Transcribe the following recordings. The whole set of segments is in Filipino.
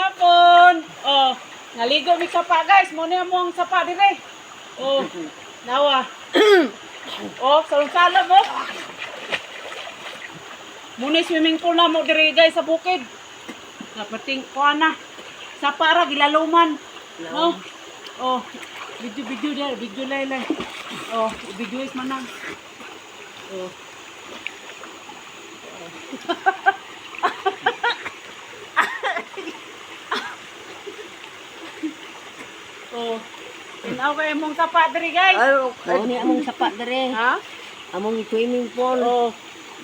hapon. Oh, naligo mi sapa guys. Mo na mo ang sapa dire. Oh, nawa. Oh, salon-salon mo. Muna swimming pool na mo dire guys sa bukid. Napating kuha na. Sapa ra gilaluman. Oh. Oh, video there, video lay. Oh, video is manang. Oh. Oh. Tinaw kay mong sapa diri guys. Ay, ni among sapa dere. Ha? Among swimming pool. Oh.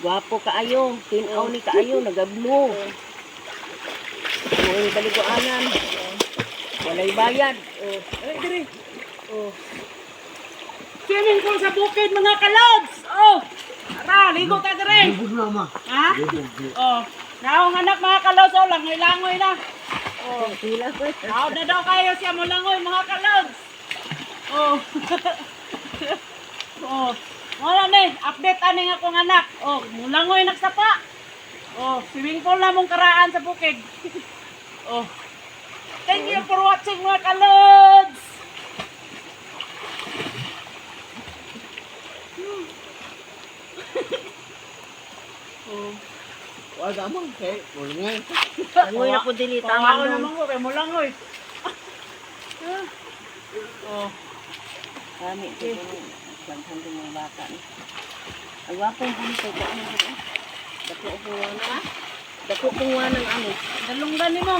Gwapo kaayo. Tinaw ni kaayo nagablo. May baliguanan. Walay bayad. Oh. Ay diri. Oh. Swimming pool sa bukid mga kalods. Oh. Tara, ligo ta diri. Bubog na, ma. Ha? Oh. Naong anak mga kalods, oh, langoy-langoy na. Oh. Sila ko. Naon na daw kayo siya mo langoy mga kalods. Oh. Oh. Wala ni, update ani nga akong anak. Oh, mulangoy nagsapa. Oh, swimming pool na mong karaan sa bukid. Oh. Thank you for watching mga kalods. Oh. Wag amang kay, ulungay. Tangoy na po dili Tawa tangan naman nun. ko kay mulangoy. Oh. Kami ito yung paghan din ng bata. Ang wapong punto ko ano ko. Dako ko na. Dako ko ng ano. Dalunggan ni mo.